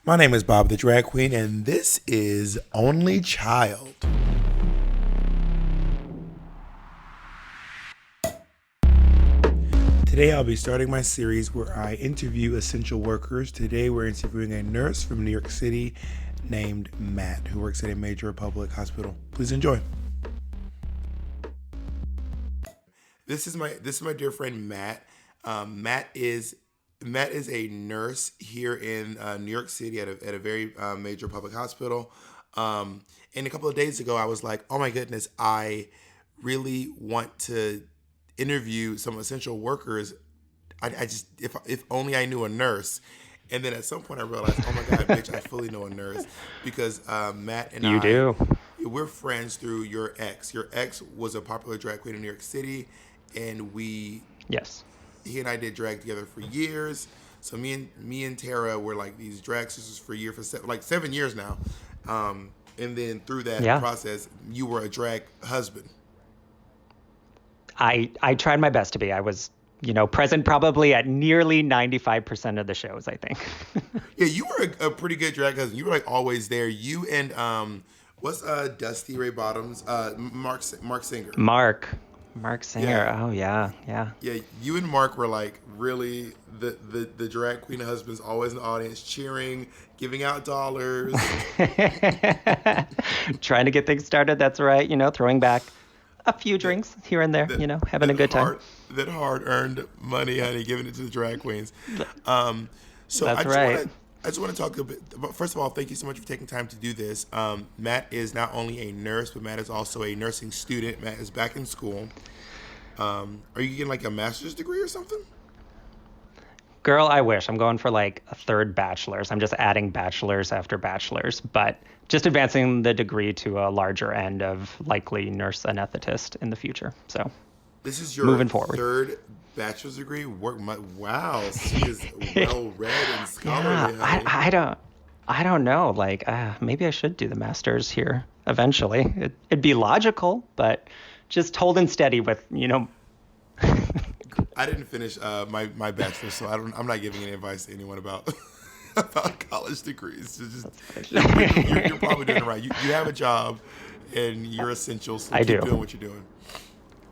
My name is Bob the Drag Queen, and this is Only Child. Today I'll be starting my series where I interview essential workers. Today we're interviewing a nurse from New York City named Matt, who works at a major public hospital. Please enjoy. This is my dear friend Matt. Matt is a nurse here in New York City at a very major public hospital. And a couple of days ago, I was like, oh my goodness, I really want to interview some essential workers. I just, if only I knew a nurse. And then at some point I realized, oh my God, bitch, I fully know a nurse because Matt and You do? We're friends through your ex. Your ex was a popular drag queen in New York City, and Yes. he and I did drag together for years. So me and Tara were like these drag sisters for 7 years now. And then through that process, you were a drag husband. I tried my best to be. I was, present probably at nearly 95% of the shows, I think. Yeah, you were a pretty good drag husband. You were like always there. You and what's Dusty Ray Bottoms? Mark Singer. Mark Singer. Yeah. Oh yeah. Yeah, you and Mark were like really the drag queen husbands, always in the audience cheering, giving out dollars. Trying to get things started, that's right. Throwing back a few drinks here and there, having a good time. That hard-earned money, honey, giving it to the drag queens. So that's right. I just want to talk a bit. First of all, thank you so much for taking time to do this. Matt is not only a nurse, but Matt is also a nursing student. Matt is back in school. Are you getting like a master's degree or something? Girl, I wish. I'm going for like a third bachelor's. I'm just adding bachelor's after bachelor's, but just advancing the degree to a larger end of likely nurse anesthetist in the future. So this is your moving forward. Third bachelor's degree? Wow, she is well read and scholarly. Yeah, I don't know. Like, maybe I should do the master's here eventually. It'd be logical, but just holding steady with, I didn't finish my bachelor's, so I'm not giving any advice to anyone about college degrees. You're probably doing it right. You have a job, and you're essential, so keep doing what you're doing.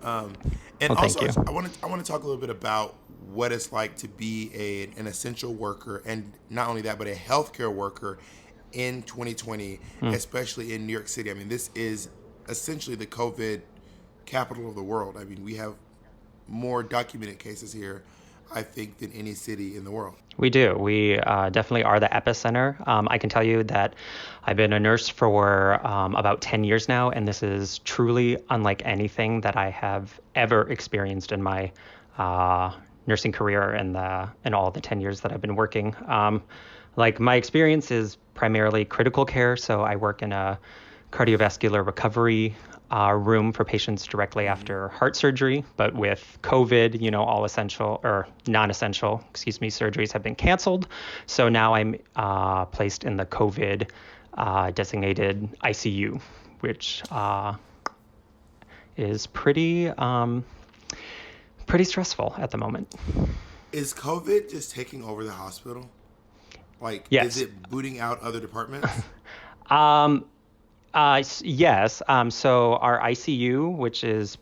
Also, I want to talk a little bit about what it's like to be an essential worker, and not only that, but a healthcare worker in 2020, especially in New York City. I mean, this is essentially the COVID capital of the world. I mean, we have more documented cases here, I think, than any city in the world. We do. We definitely are the epicenter. I can tell you that I've been a nurse for about 10 years now, and this is truly unlike anything that I have ever experienced in my nursing career and all the 10 years that I've been working. My experience is primarily critical care, so I work in a cardiovascular recovery room for patients directly after heart surgery, but with COVID, all essential or non-essential, surgeries have been canceled. So now I'm placed in the COVID designated ICU, which is pretty stressful at the moment. Is COVID just taking over the hospital? Yes. Is it booting out other departments? Yes. So our ICU, which is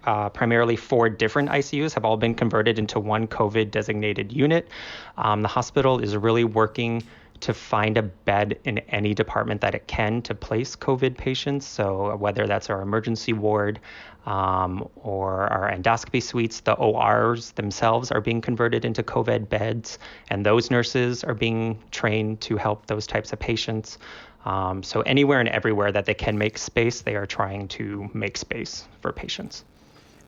primarily 4 different ICUs, have all been converted into one COVID designated unit. The hospital is really working to find a bed in any department that it can to place COVID patients. So whether that's our emergency ward or our endoscopy suites, the ORs themselves are being converted into COVID beds, and those nurses are being trained to help those types of patients. So anywhere and everywhere that they can make space, they are trying to make space for patients.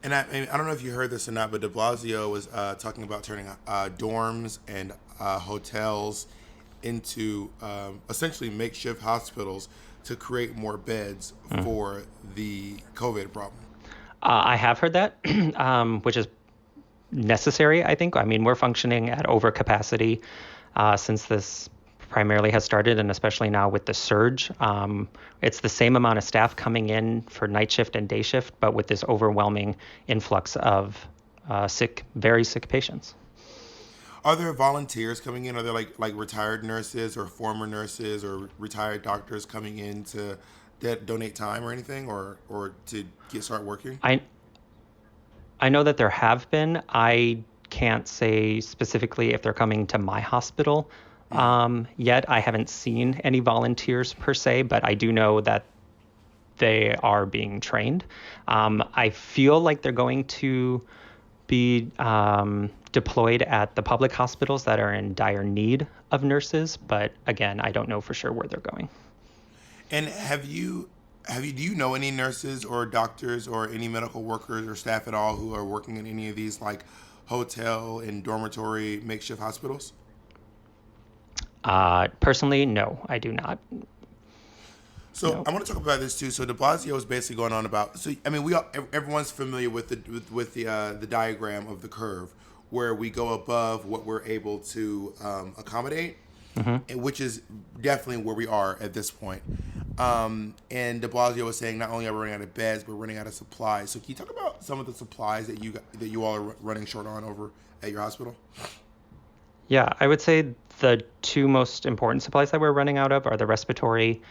And I don't know if you heard this or not, but de Blasio was talking about turning dorms and hotels into essentially makeshift hospitals to create more beds for the COVID problem. I have heard that, which is necessary, I think. I mean, we're functioning at overcapacity since this primarily has started, and especially now with the surge. It's the same amount of staff coming in for night shift and day shift, but with this overwhelming influx of very sick patients. Are there volunteers coming in? Are there like retired nurses or former nurses or retired doctors coming in to donate time or anything, or to get start working? I I know that there have been. I can't say specifically if they're coming to my hospital yet. I haven't seen any volunteers per se, but I do know that they are being trained. I feel like they're going to be deployed at the public hospitals that are in dire need of nurses, but again, I don't know for sure where they're going. And do you know any nurses or doctors or any medical workers or staff at all who are working in any of these like hotel and dormitory makeshift hospitals? Personally, no, I do not. So No. I want to talk about this too. So De Blasio is basically going on about. So I mean, everyone's familiar with the diagram of the curve where we go above what we're able to accommodate, and which is definitely where we are at this point. And De Blasio was saying not only are we running out of beds, but we're running out of supplies. So can you talk about some of the supplies that you all are running short on over at your hospital? Yeah, I would say the two most important supplies that we're running out of are the respiratory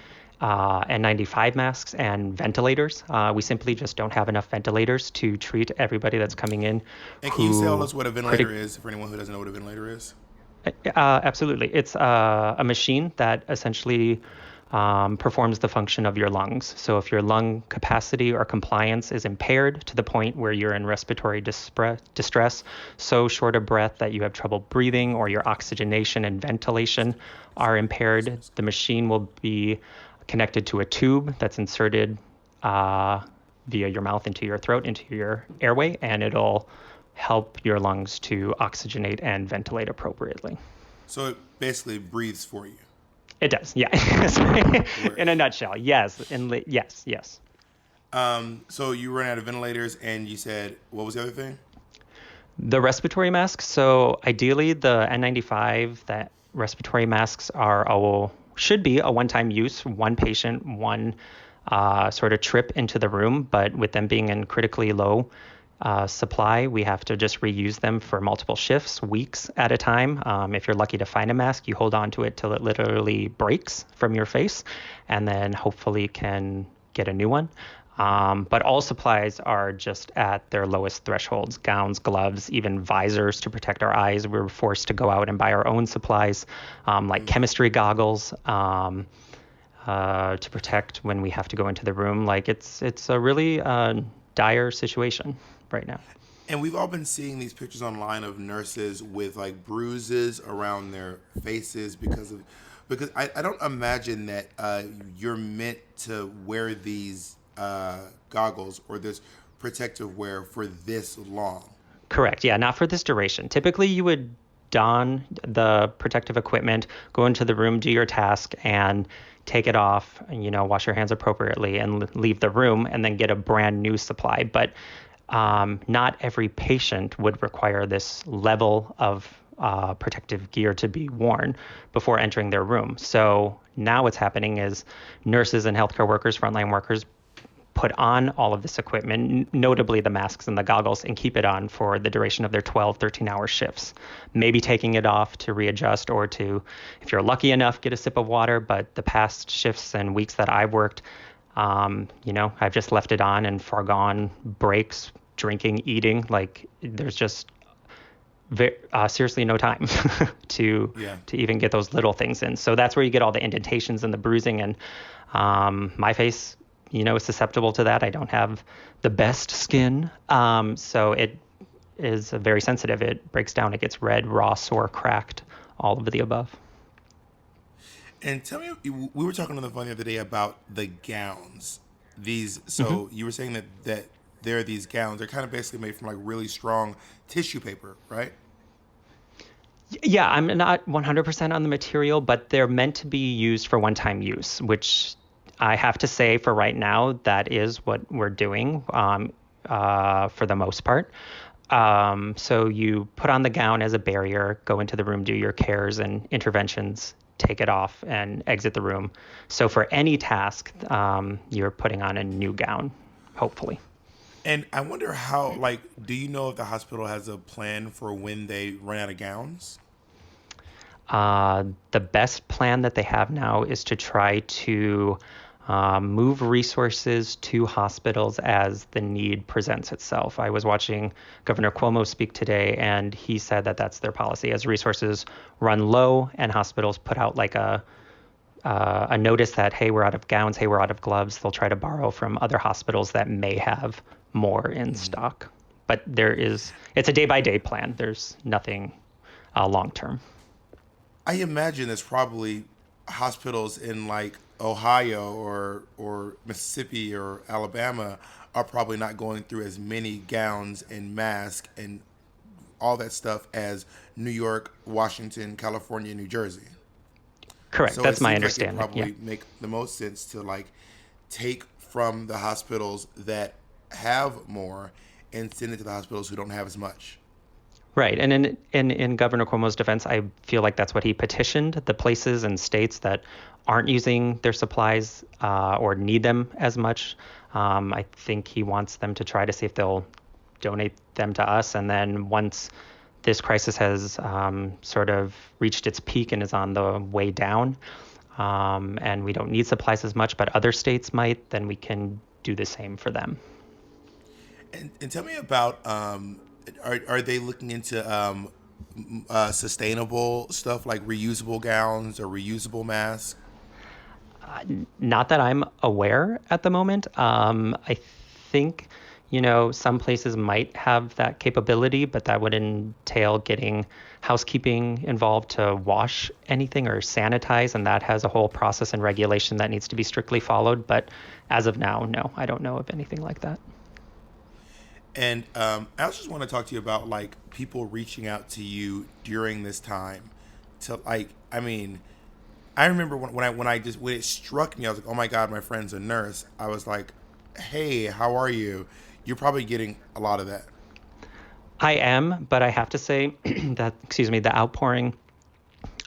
N95 masks and ventilators. We simply just don't have enough ventilators to treat everybody that's coming in And can you tell who us what a ventilator is for anyone who doesn't know what a ventilator is? Absolutely. It's a machine that essentially performs the function of your lungs. So if your lung capacity or compliance is impaired to the point where you're in respiratory distress, so short of breath that you have trouble breathing or your oxygenation and ventilation are impaired, the machine will be connected to a tube that's inserted via your mouth into your throat, into your airway, and it'll help your lungs to oxygenate and ventilate appropriately. So it basically breathes for you. It does, yeah. Word. In a nutshell, yes. Yes, yes. So you ran out of ventilators, and you said what was the other thing? The respiratory masks. So ideally, the N95, that respiratory masks should be a one-time use, one patient, one sort of trip into the room. But with them being in critically low supply, we have to just reuse them for multiple shifts, weeks at a time. If you're lucky to find a mask, you hold on to it till it literally breaks from your face, and then hopefully can get a new one. But all supplies are just at their lowest thresholds: gowns, gloves, even visors to protect our eyes. We were forced to go out and buy our own supplies, like chemistry goggles, to protect when we have to go into the room. Like it's a really dire situation right now. And we've all been seeing these pictures online of nurses with like bruises around their faces because I don't imagine that you're meant to wear these goggles or this protective wear for this long. Correct. Yeah, not for this duration. Typically, you would don the protective equipment, go into the room, do your task, and take it off, wash your hands appropriately and leave the room and then get a brand new supply. But not every patient would require this level of protective gear to be worn before entering their room. So now what's happening is nurses and healthcare workers, frontline workers, put on all of this equipment, notably the masks and the goggles, and keep it on for the duration of their 12, 13-hour shifts. Maybe taking it off to readjust or to, if you're lucky enough, get a sip of water. But the past shifts and weeks that I've worked, I've just left it on and foregone breaks, drinking, eating. Like there's just seriously no time to even get those little things in. So that's where you get all the indentations and the bruising. And my face, is susceptible to that. I don't have the best skin. So it is very sensitive. It breaks down. It gets red, raw, sore, cracked, all of the above. And tell me, we were talking on the phone the other day about the gowns. You were saying that there are these gowns. They're kind of basically made from like really strong tissue paper, right? Yeah, I'm not 100% on the material, but they're meant to be used for one-time use, which I have to say for right now, that is what we're doing for the most part. So you put on the gown as a barrier, go into the room, do your cares and interventions, take it off and exit the room. So for any task, you're putting on a new gown, hopefully. And I wonder do you know if the hospital has a plan for when they run out of gowns? The best plan that they have now is to try to move resources to hospitals as the need presents itself. I was watching Governor Cuomo speak today, and he said that that's their policy. As resources run low and hospitals put out like a notice that, hey, we're out of gowns, hey, we're out of gloves, they'll try to borrow from other hospitals that may have more in stock. But it's a day by day plan. There's nothing long term. I imagine there's probably hospitals in like Ohio or Mississippi or Alabama are probably not going through as many gowns and masks and all that stuff as New York, Washington, California, New Jersey. Correct. So it That's my seems like it understanding. Yeah. probably make the most sense to like take from the hospitals that have more and send it to the hospitals who don't have as much. Right. And in Governor Cuomo's defense, I feel like that's what he petitioned the places and states that aren't using their supplies or need them as much. I think he wants them to try to see if they'll donate them to us. And then once this crisis has sort of reached its peak and is on the way down, and we don't need supplies as much, but other states might, then we can do the same for them. And tell me about are they looking into sustainable stuff like reusable gowns or reusable masks? Not that I'm aware at the moment. I think, some places might have that capability, but that would entail getting housekeeping involved to wash anything or sanitize, and that has a whole process and regulation that needs to be strictly followed. But as of now, no, I don't know of anything like that. And I also just want to talk to you about like people reaching out to you during this time. To like, I mean, I remember when it struck me, I was like, oh my God, my friend's a nurse. I was like, hey, how are you? You're probably getting a lot of that. I am, but I have to say that, the outpouring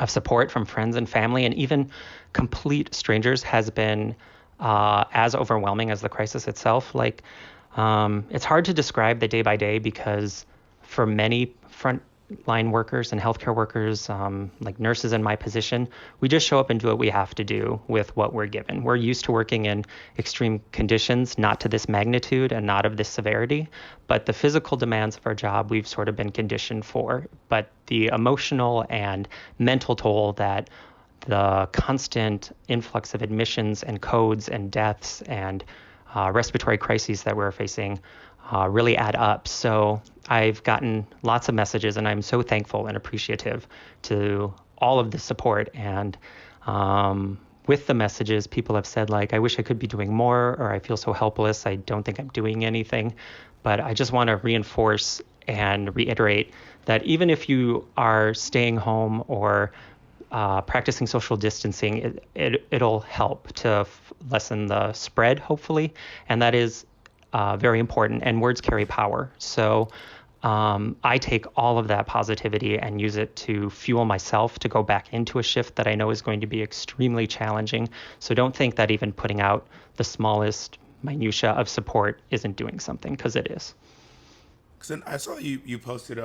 of support from friends and family and even complete strangers has been as overwhelming as the crisis itself. Like, it's hard to describe the day by day because for many frontline workers and healthcare workers, like nurses in my position, we just show up and do what we have to do with what we're given. We're used to working in extreme conditions, not to this magnitude and not of this severity, but the physical demands of our job we've sort of been conditioned for. But the emotional and mental toll that the constant influx of admissions and codes and deaths and respiratory crises that we're facing really add up. So I've gotten lots of messages, and I'm so thankful and appreciative to all of the support. And with the messages, people have said, like, I wish I could be doing more, or I feel so helpless. I don't think I'm doing anything. But I just want to reinforce and reiterate that even if you are staying home or practicing social distancing, it'll help to lessen the spread, hopefully. And that is very important. And words carry power. So I take all of that positivity and use it to fuel myself to go back into a shift that I know is going to be extremely challenging. So don't think that even putting out the smallest minutia of support isn't doing something, because it is. Because I saw you posted.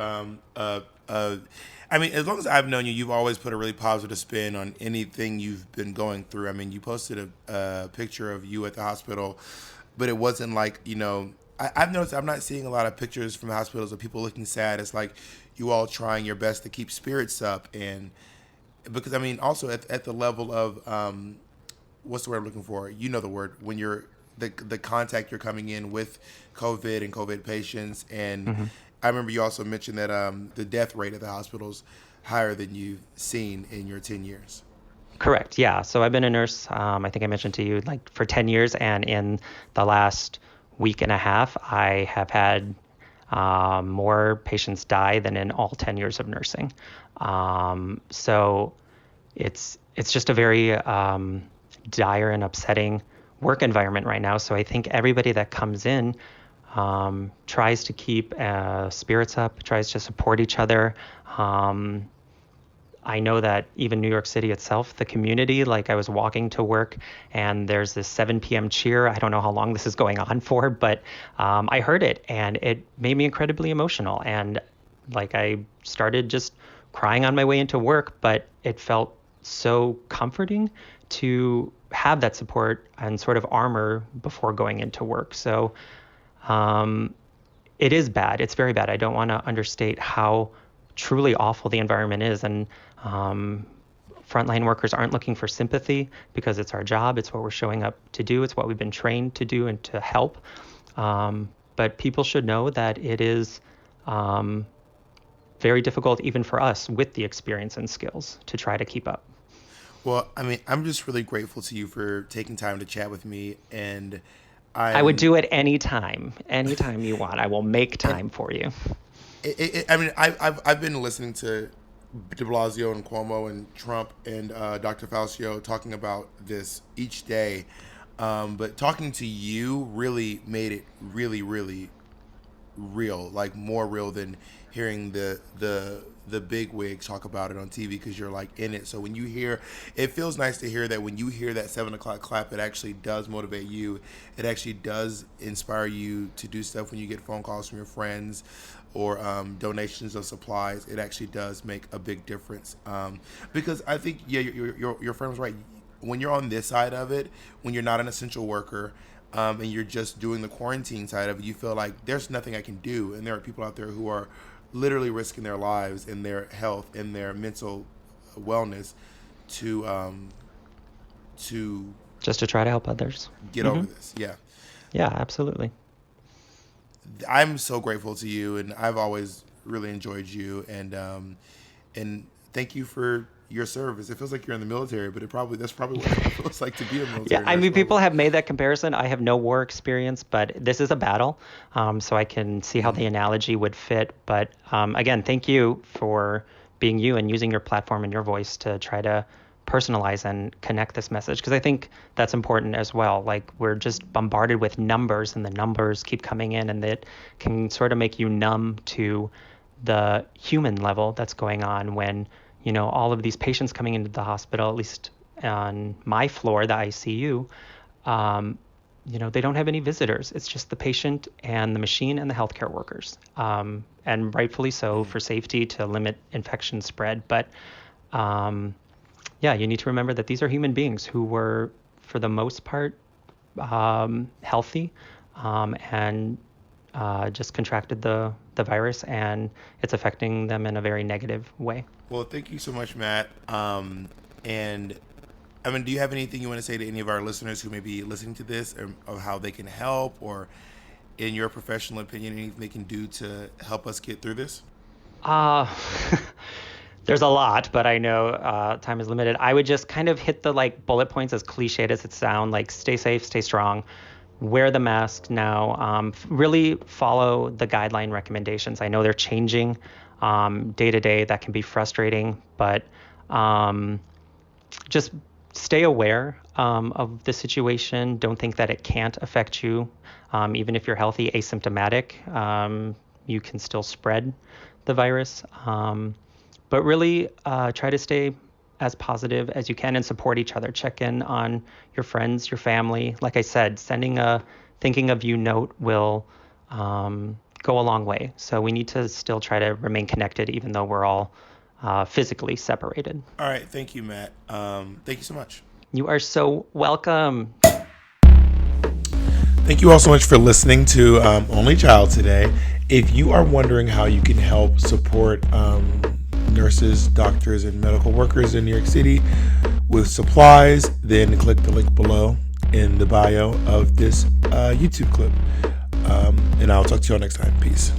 I mean, as long as I've known you, you've always put a really positive spin on anything you've been going through. I mean, you posted a picture of you at the hospital, but it wasn't like, I've noticed I'm not seeing a lot of pictures from the hospitals of people looking sad. It's like you all trying your best to keep spirits up, and because I mean, also at the level of what's the word I'm looking for? You know the word when you're the contact you're coming in with COVID and COVID patients. And I remember you also mentioned that the death rate at the hospital's higher than you've seen in your 10 years. Correct. Yeah. So I've been a nurse, I think I mentioned to you, like for 10 years. And in the last week and a half, I have had more patients die than in all 10 years of nursing. So it's just a very dire and upsetting work environment right now. So I think everybody that comes in tries to keep spirits up, tries to support each other. I know that even New York City itself, the community, like I was walking to work and there's this 7 p.m. cheer. I don't know how long this is going on for, but I heard it and it made me incredibly emotional. And like I started just crying on my way into work, but it felt so comforting to have that support and sort of armor before going into work. So it is bad. It's very bad. I don't want to understate how truly awful the environment is. And frontline workers aren't looking for sympathy because it's our job. It's what we're showing up to do. It's what we've been trained to do and to help. But people should know that it is very difficult, even for us with the experience and skills, to try to keep up. Well, I mean, I'm just really grateful to you for taking time to chat with me, and I would do it anytime you want. I will make time for you. I mean, I've been listening to De Blasio and Cuomo and Trump and Dr. Faucio talking about this each day, but talking to you really made it really, really real, like more real than hearing the big wigs talk about it on TV, because you're like in it. So when you hear, it feels nice to hear that when you hear that 7:00 clap, it actually does motivate you. It actually does inspire you to do stuff. When you get phone calls from your friends or donations of supplies, it actually does make a big difference. Because I think, yeah, your friend was right. When you're on this side of it, when you're not an essential worker, and you're just doing the quarantine side of it, you feel like there's nothing I can do. And there are people out there who are literally risking their lives and their health and their mental wellness to just to try to help others get over this. Yeah, absolutely. I'm so grateful to you, and I've always really enjoyed you, and thank you for your service. It feels like you're in the military, but that's probably what it feels like to be a military. Yeah, I mean, people have made that comparison. I have no war experience, but this is a battle, so I can see how the analogy would fit. But again, thank you for being you and using your platform and your voice to try to personalize and connect this message, because I think that's important as well. Like, we're just bombarded with numbers, and the numbers keep coming in, and it can sort of make you numb to the human level that's going on when, you know, all of these patients coming into the hospital, at least on my floor, the ICU, you know, they don't have any visitors. It's just the patient and the machine and the healthcare workers, and rightfully so, for safety, to limit infection spread. But yeah, you need to remember that these are human beings who were, for the most part, healthy, and just contracted the virus, and it's affecting them in a very negative way. Well, thank you so much, Matt. And I mean, do you have anything you want to say to any of our listeners who may be listening to this, of how they can help, or in your professional opinion, anything they can do to help us get through this? There's a lot, but I know time is limited. I would just kind of hit the bullet points, as cliched as it sounds, like stay safe, stay strong, wear the mask now, really follow the guideline recommendations. I know they're changing day to day. That can be frustrating, but just stay aware of the situation. Don't think that it can't affect you. Even if you're healthy, asymptomatic, you can still spread the virus. But really try to stay as positive as you can and support each other. Check in on your friends, your family. Like I said, sending a thinking of you note will go a long way. So we need to still try to remain connected, even though we're all physically separated. All right. Thank you, Matt. Thank you so much. You are so welcome. Thank you all so much for listening to Only Child today. If you are wondering how you can help support nurses, doctors, and medical workers in New York City with supplies, then click the link below in the bio of this YouTube clip. And I'll talk to you all next time. Peace.